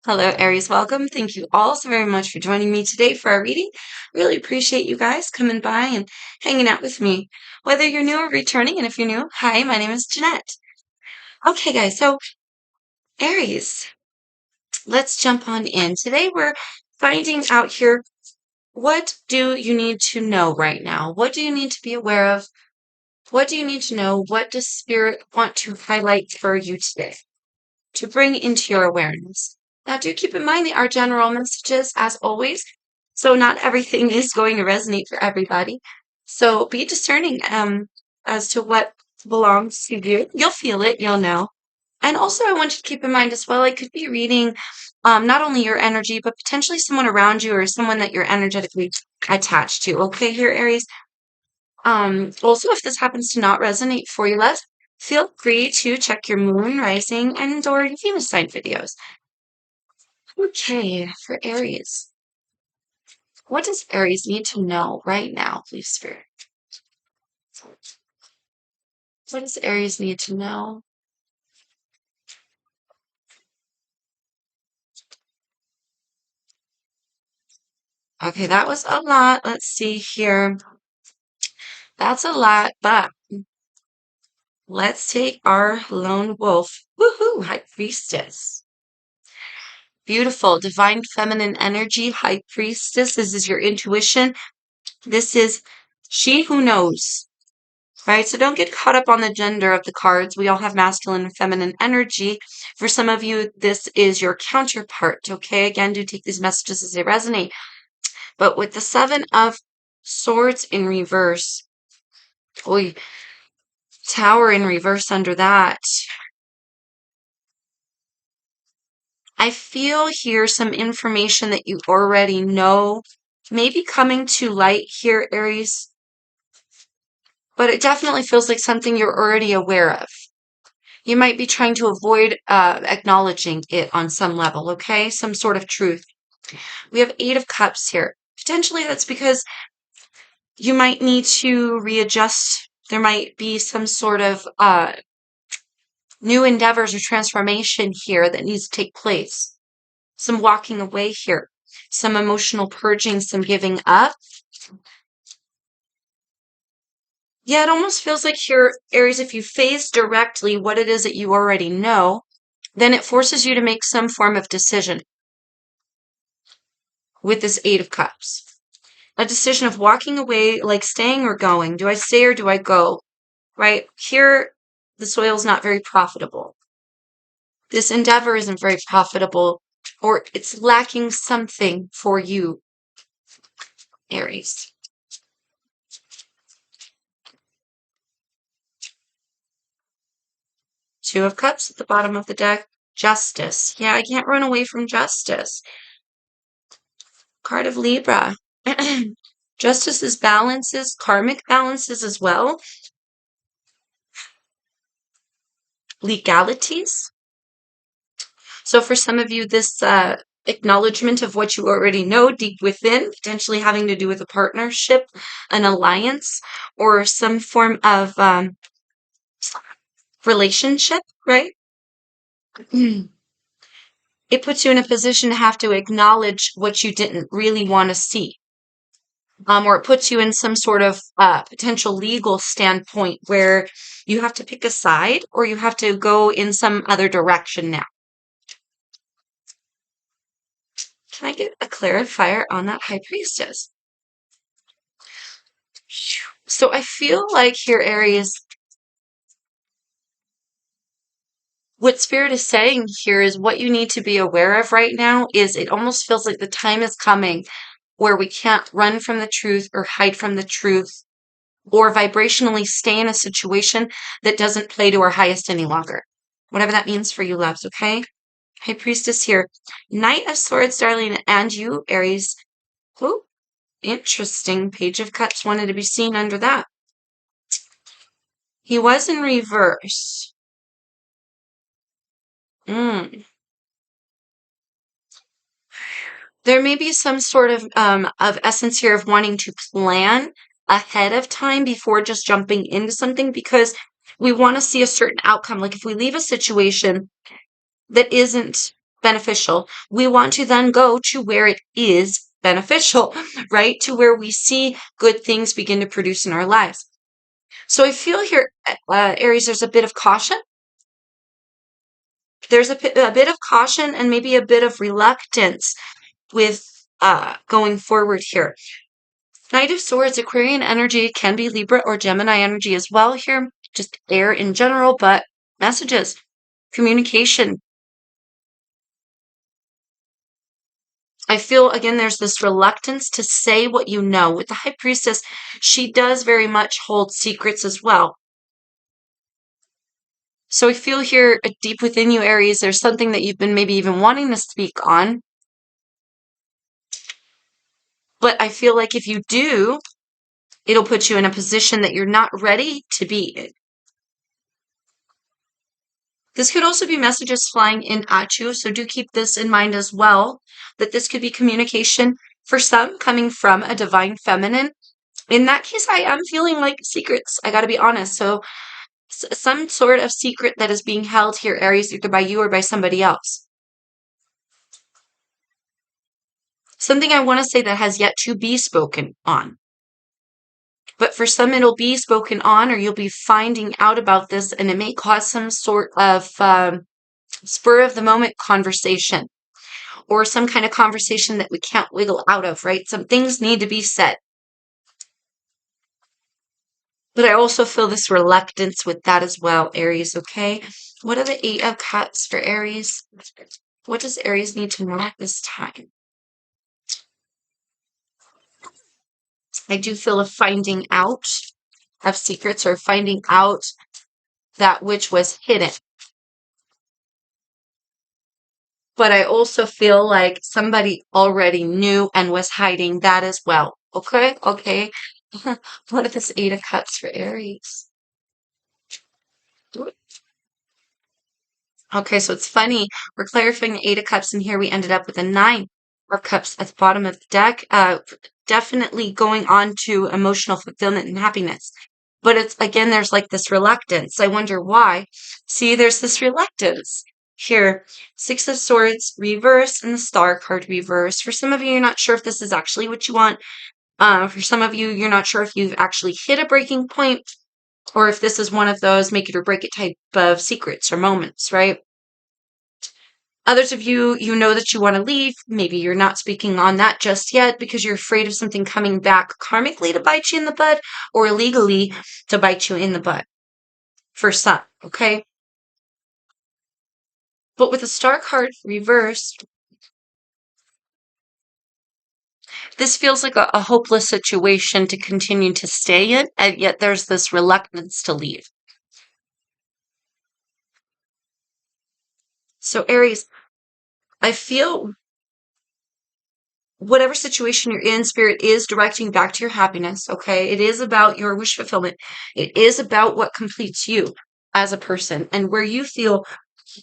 Hello, Aries. Welcome. Thank you all so very much for joining me today for our reading. Really appreciate you guys coming by and hanging out with me. Whether you're new or returning, and if you're new, hi, my name is Jeanette. Okay, guys, so Aries, let's jump on in. Today we're finding out here, what do you need to know right now? What do you need to be aware of? What do you need to know? What does Spirit want to highlight for you today to bring into your awareness? Now, do keep in mind they are general messages, as always. So not everything is going to resonate for everybody. So be discerning as to what belongs to you. You'll feel it, you'll know. And also, I want you to keep in mind as well, I could be reading not only your energy, but potentially someone around you or someone that you're energetically attached to. Okay, here, Aries. Also, if this happens to not resonate for you, feel free to check your moon, rising, and or your Venus sign videos. Okay, for Aries. What does Aries need to know right now, please, Spirit? What does Aries need to know? Okay, that was a lot. Let's see here. That's a lot, but let's take our lone wolf. Woohoo, High Priestess. Beautiful, divine feminine energy, High Priestess. This is your intuition. This is she who knows. Right? So don't get caught up on the gender of the cards. We all have masculine and feminine energy. For some of you, this is your counterpart. Okay. Again, do take these messages as they resonate. But with the Seven of Swords in reverse, oy, Tower in reverse under that, I feel here some information that you already know, maybe coming to light here, Aries, but it definitely feels like something you're already aware of. You might be trying to avoid acknowledging it on some level, okay? Some sort of truth. We have Eight of Cups here. Potentially that's because you might need to readjust. There might be some sort of new endeavors or transformation here that needs to take place. Some walking away here. Some emotional purging, some giving up. Yeah, it almost feels like here, Aries, if you face directly what it is that you already know, then it forces you to make some form of decision with this Eight of Cups. A decision of walking away, like staying or going. Do I stay or do I go? Right? Here, the soil's not very profitable. This endeavor isn't very profitable, or it's lacking something for you, Aries. Two of Cups at the bottom of the deck. Justice. Yeah, I can't run away from justice. Card of Libra. Justice is balances, karmic balances as well. Legalities. So for some of you, this acknowledgement of what you already know deep within, potentially having to do with a partnership, an alliance, or some form of relationship, right? It puts you in a position to have to acknowledge what you didn't really want to see. Or it puts you in some sort of potential legal standpoint where you have to pick a side or you have to go in some other direction now. Can I get a clarifier on that, High Priestess? So I feel like here, Aries, what Spirit is saying here is what you need to be aware of right now is it almost feels like the time is coming where we can't run from the truth or hide from the truth or vibrationally stay in a situation that doesn't play to our highest any longer. Whatever that means for you, loves, okay? High Priestess here. Knight of Swords, darling, and you, Aries. Ooh, interesting. Page of Cups wanted to be seen under that. He was in reverse. There may be some sort of essence here of wanting to plan ahead of time before just jumping into something because we want to see a certain outcome. Like if we leave a situation that isn't beneficial, we want to then go to where it is beneficial, right? To where we see good things begin to produce in our lives. So I feel here, Aries, there's a bit of caution. There's a bit of caution and maybe a bit of reluctance with going forward here. Knight of Swords, Aquarian energy, can be Libra or Gemini energy as well here, just air in general, but messages, communication. I feel, again, there's this reluctance to say what you know. With the High Priestess, she does very much hold secrets as well. So I feel here deep within you, Aries, there's something that you've been maybe even wanting to speak on. But I feel like if you do, it'll put you in a position that you're not ready to be in. This could also be messages flying in at you, so do keep this in mind as well, that this could be communication for some coming from a divine feminine. In that case, I am feeling like secrets, I gotta be honest. So some sort of secret that is being held here, Aries, either by you or by somebody else. Something I want to say that has yet to be spoken on. But for some, it'll be spoken on, or you'll be finding out about this, and it may cause some sort of spur of the moment conversation, or some kind of conversation that we can't wiggle out of, right? Some things need to be said. But I also feel this reluctance with that as well, Aries, okay? What are the 8 of Cups for Aries? What does Aries need to know at this time? I do feel a finding out of secrets, or finding out that which was hidden. But I also feel like somebody already knew and was hiding that as well. Okay? Okay. What is this 8 of Cups for Aries? Okay, so it's funny. We're clarifying the 8 of Cups, and here we ended up with a 9 of Cups at the bottom of the deck. Definitely going on to emotional fulfillment and happiness. But it's, again, there's like this reluctance. I wonder why. See, there's this reluctance. Here, 6 of Swords reverse and the Star card reverse. For some of you, you're not sure if this is actually what you want. For some of you, you're not sure if you've actually hit a breaking point, or if this is one of those make it or break it type of secrets or moments, right? Others of you, you know that you want to leave. Maybe you're not speaking on that just yet because you're afraid of something coming back karmically to bite you in the butt, or legally to bite you in the butt. For some, okay? But with the Star card reversed, this feels like a hopeless situation to continue to stay in, and yet there's this reluctance to leave. So Aries, I feel whatever situation you're in, Spirit is directing back to your happiness, okay? It is about your wish fulfillment. It is about what completes you as a person, and where you feel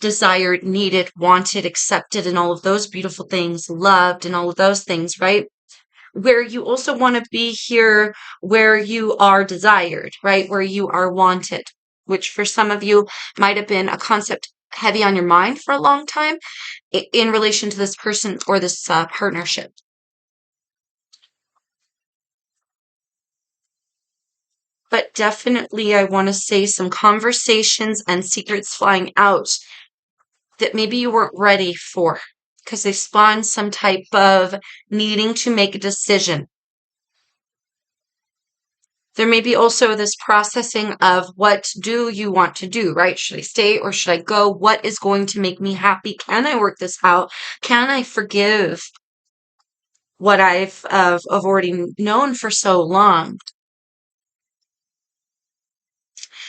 desired, needed, wanted, accepted, and all of those beautiful things, loved, and all of those things, right? Where you also want to be here, where you are desired, right? Where you are wanted, which for some of you might have been a concept heavy on your mind for a long time in relation to this person or this partnership. But definitely, I want to say some conversations and secrets flying out that maybe you weren't ready for, because they spawn some type of needing to make a decision. There may be also this processing of what do you want to do, right? Should I stay or should I go? What is going to make me happy? Can I work this out? Can I forgive what I've of already known for so long?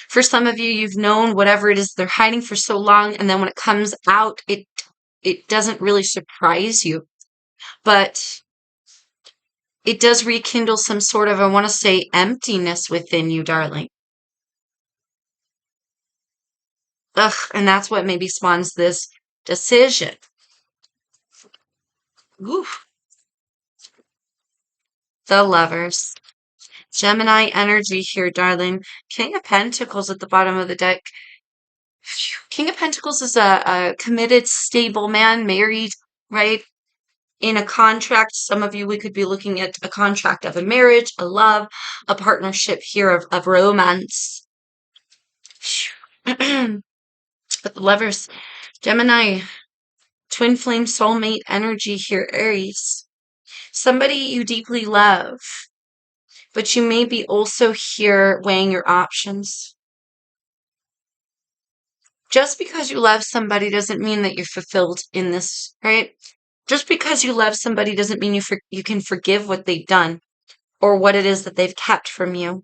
For some of you, you've known whatever it is they're hiding for so long, and then when it comes out, it doesn't really surprise you. But it does rekindle some sort of, I want to say, emptiness within you, darling. Ugh, and that's what maybe spawns this decision. Oof. The Lovers. Gemini energy here, darling. King of Pentacles at the bottom of the deck. King of Pentacles is a committed, stable man, married, right? In a contract. Some of you, we could be looking at a contract of a marriage, a love, a partnership here of romance. But the Lovers, Gemini, twin flame soulmate energy here, Aries. Somebody you deeply love, but you may be also here weighing your options. Just because you love somebody doesn't mean that you're fulfilled in this, right? Just because you love somebody doesn't mean you can forgive what they've done or what it is that they've kept from you.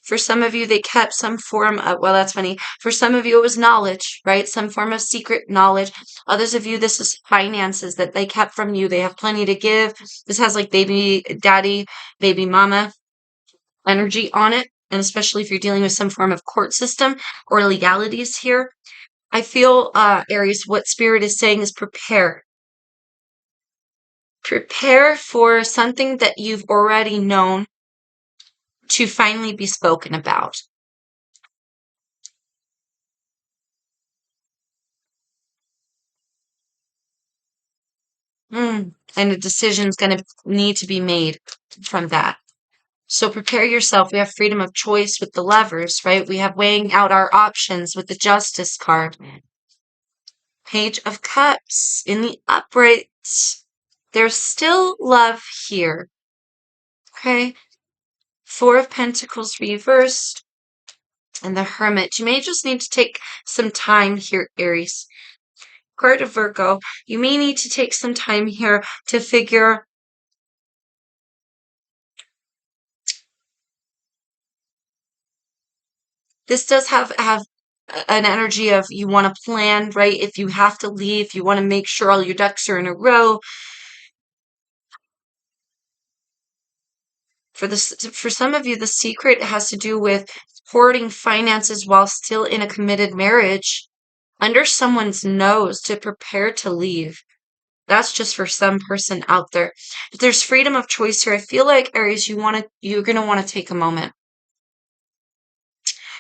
For some of you, they kept some form of, well, that's funny. For some of you, it was knowledge, right? Some form of secret knowledge. Others of you, this is finances that they kept from you. They have plenty to give. This has like baby daddy, baby mama energy on it. And especially if you're dealing with some form of court system or legalities here. I feel, Aries, what Spirit is saying is prepare. Prepare for something that you've already known to finally be spoken about. And a decision's going to need to be made from that. So prepare yourself. We have freedom of choice with the Lovers, right? We have weighing out our options with the Justice card. Page of Cups in the upright. There's still love here. Okay? Four of Pentacles reversed. And the Hermit. You may just need to take some time here, Aries. Card of Virgo. You may need to take some time here to figure this does have an energy of you want to plan, right? If you have to leave, you want to make sure all your ducks are in a row. For some of you, the secret has to do with hoarding finances while still in a committed marriage under someone's nose to prepare to leave. That's just for some person out there. But there's freedom of choice here. I feel like, Aries, you're going to want to take a moment.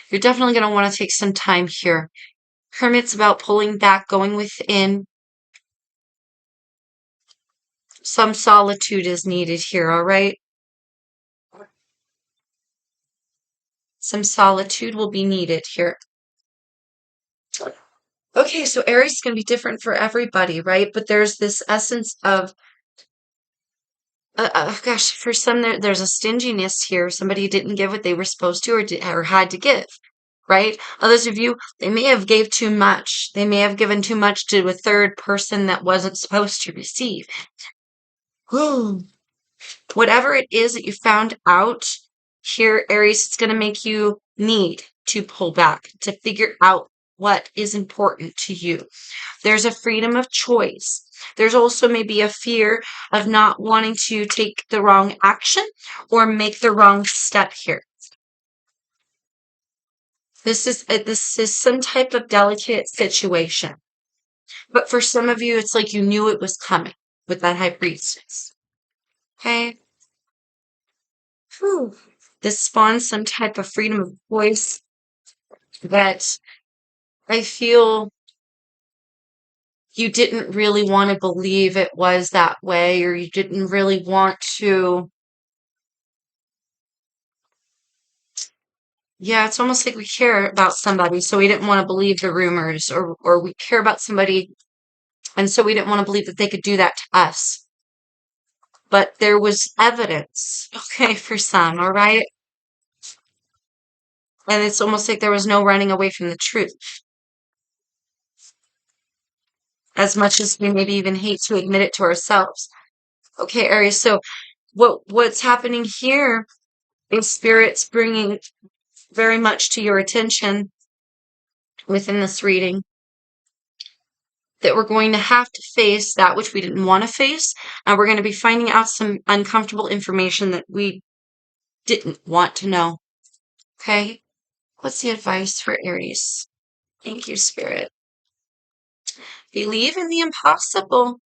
You're definitely going to want to take some time here. Hermit's about pulling back, going within. Some solitude is needed here, all right? Some solitude will be needed here. Okay, so Aries is going to be different for everybody, right? But there's this essence of, gosh, for some there's a stinginess here. Somebody didn't give what they were supposed to or had to give, right? Others of you, they may have gave too much. They may have given too much to a third person that wasn't supposed to receive. Whatever it is that you found out here, Aries, it's going to make you need to pull back, to figure out what is important to you. There's a freedom of choice. There's also maybe a fear of not wanting to take the wrong action or make the wrong step here. This is some type of delicate situation. But for some of you, it's like you knew it was coming with that High Priestess. Okay? Whew. This spawns some type of freedom of choice that I feel you didn't really want to believe it was that way, or you didn't really want to. Yeah, it's almost like we care about somebody, so we didn't want to believe the rumors, or we care about somebody, and so we didn't want to believe that they could do that to us. But there was evidence, okay, for some, all right? And it's almost like there was no running away from the truth. As much as we maybe even hate to admit it to ourselves. Okay, Aries, so what's happening here is Spirit's bringing very much to your attention within this reading that we're going to have to face that which we didn't want to face, and we're going to be finding out some uncomfortable information that we didn't want to know. Okay? What's the advice for Aries? Thank you, Spirit. Believe in the impossible.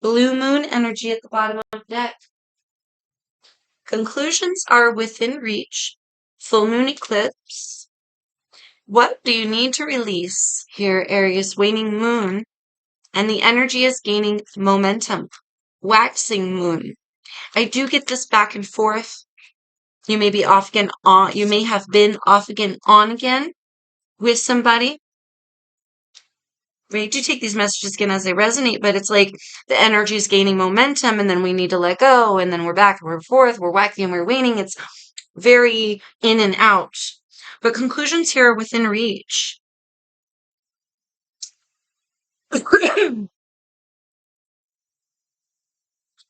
Blue moon energy at the bottom of the deck. Conclusions are within reach. full moon eclipse. What do you need to release here, Aries? Waning moon, and the energy is gaining momentum. Waxing moon. I do get this back and forth. You may be off again on. You may have been off again on again with somebody. We do take these messages again as they resonate, but it's like the energy is gaining momentum, and then we need to let go, and then we're back and we're forth, we're waxing and we're waning. It's very in and out. But conclusions here are within reach.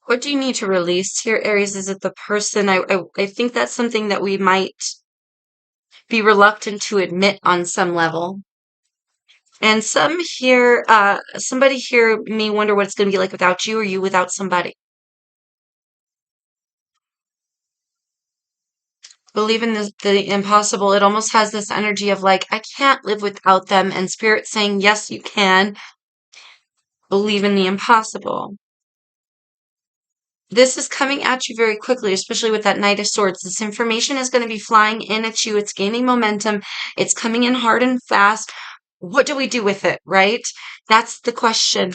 What do you need to release here, Aries? Is it the person? I think that's something that we might be reluctant to admit on some level. And somebody here may wonder what it's going to be like without you or you without somebody. Believe in the impossible. It almost has this energy of like, I can't live without them. And Spirit saying, yes, you can. Believe in the impossible. This is coming at you very quickly, especially with that Knight of Swords. This information is going to be flying in at you. It's gaining momentum. It's coming in hard and fast. What do we do with it, right? That's the question.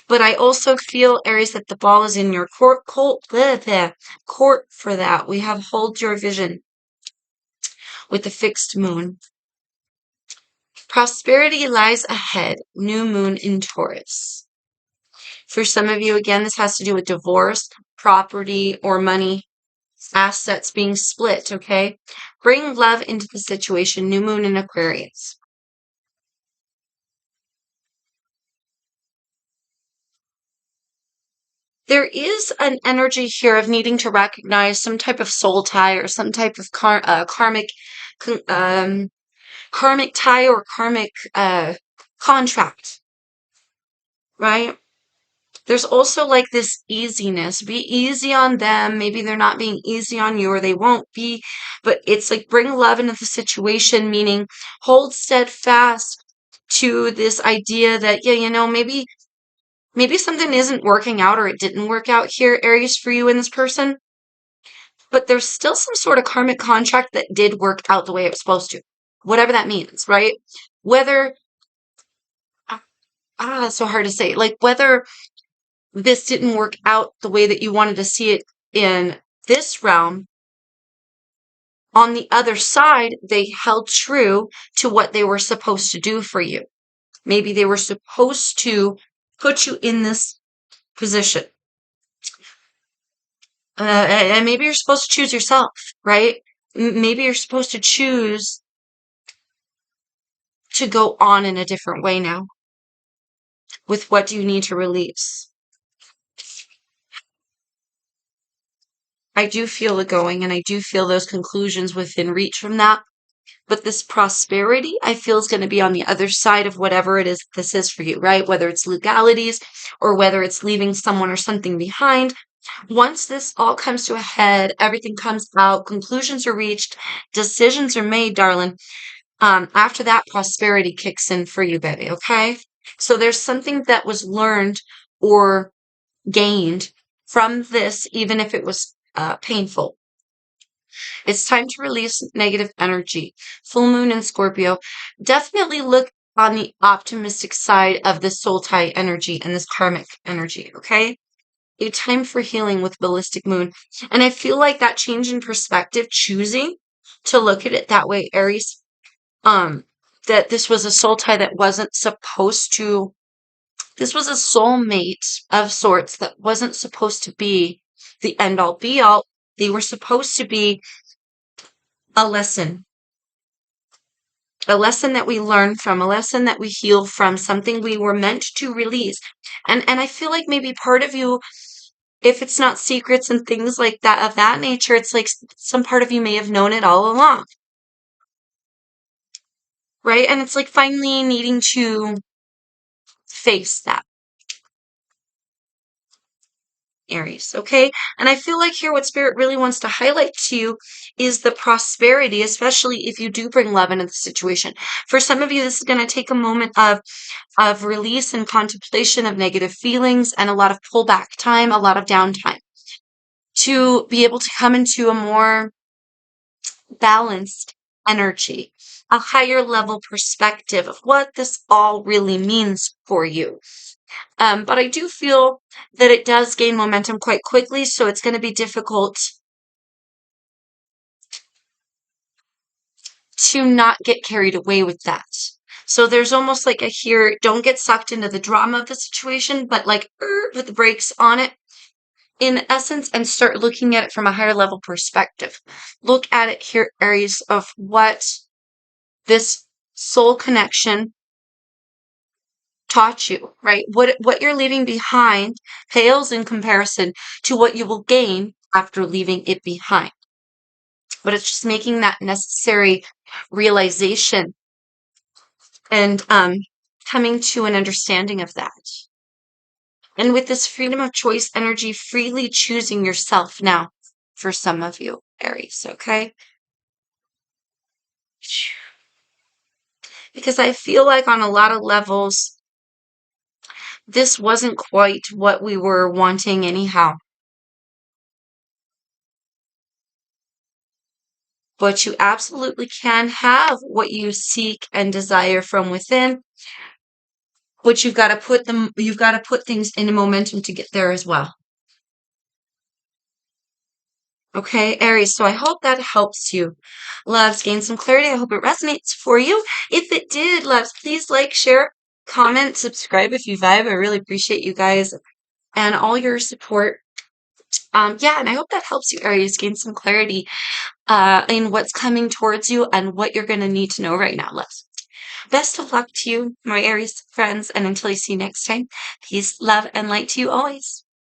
But I also feel, Aries, that the ball is in your court for that. We have hold your vision with the fixed moon. Prosperity lies ahead. New moon in Taurus. For some of you, again, this has to do with divorce, property, or money, assets being split, okay? Bring love into the situation. New moon in Aquarius. There is an energy here of needing to recognize some type of soul tie or some type of karmic tie or karmic contract, right? There's also like this easiness. Be easy on them. Maybe they're not being easy on you or they won't be, but it's like bring love into the situation, meaning hold steadfast to this idea that, yeah, maybe something isn't working out or it didn't work out here, Aries, for you and this person, but there's still some sort of karmic contract that did work out the way it was supposed to. Whatever that means, right? Whether, it's so hard to say, like whether this didn't work out the way that you wanted to see it in this realm, on the other side, they held true to what they were supposed to do for you. Maybe they were supposed to put you in this position. And maybe you're supposed to choose yourself, right? Maybe you're supposed to choose to go on in a different way now. With what do you need to release? I do feel it going, and I do feel those conclusions within reach from that. But this prosperity, I feel, is going to be on the other side of whatever it is this is for you, right? Whether it's legalities or whether it's leaving someone or something behind. Once this all comes to a head, everything comes out, conclusions are reached, decisions are made, darling. After that, prosperity kicks in for you, baby, okay? So there's something that was learned or gained from this, even if it was painful. It's time to release negative energy. Full moon in Scorpio. Definitely look on the optimistic side of this soul tie energy and this karmic energy, okay? A time for healing with ballistic moon. And I feel like that change in perspective, choosing to look at it that way, Aries, that this was a soul tie that wasn't supposed to, this was a soulmate of sorts that wasn't supposed to be the end all be all. They were supposed to be a lesson that we learn from, a lesson that we heal from, something we were meant to release. And I feel like maybe part of you, if it's not secrets and things like that of that nature, it's like some part of you may have known it all along. Right? And it's like finally needing to face that. Aries, okay? And I feel like here what Spirit really wants to highlight to you is the prosperity, especially if you do bring love into the situation. For some of you, this is going to take a moment of release and contemplation of negative feelings and a lot of pullback time, a lot of downtime to be able to come into a more balanced energy, a higher level perspective of what this all really means for you. But I do feel that it does gain momentum quite quickly, so it's going to be difficult to not get carried away with that. So there's almost like a here, don't get sucked into the drama of the situation, but like put the brakes on it in essence and start looking at it from a higher level perspective. Look at it here, Aries, of what this soul connection taught you, right? What you're leaving behind pales in comparison to what you will gain after leaving it behind. But it's just making that necessary realization and coming to an understanding of that. And with this freedom of choice energy, freely choosing yourself now for some of you, Aries, okay? Because I feel like on a lot of levels, this wasn't quite what we were wanting anyhow. But you absolutely can have what you seek and desire from within, but you've got to put things into momentum to get there as well. Okay, Aries, so I hope that helps you. Loves, gain some clarity. I hope it resonates for you. If it did, loves, please like, share, comment, subscribe if you vibe. I really appreciate you guys and all your support. Yeah, and I hope that helps you, Aries, gain some clarity in what's coming towards you and what you're going to need to know right now, loves. Best of luck to you, my Aries friends, and until I see you next time, peace, love, and light to you always.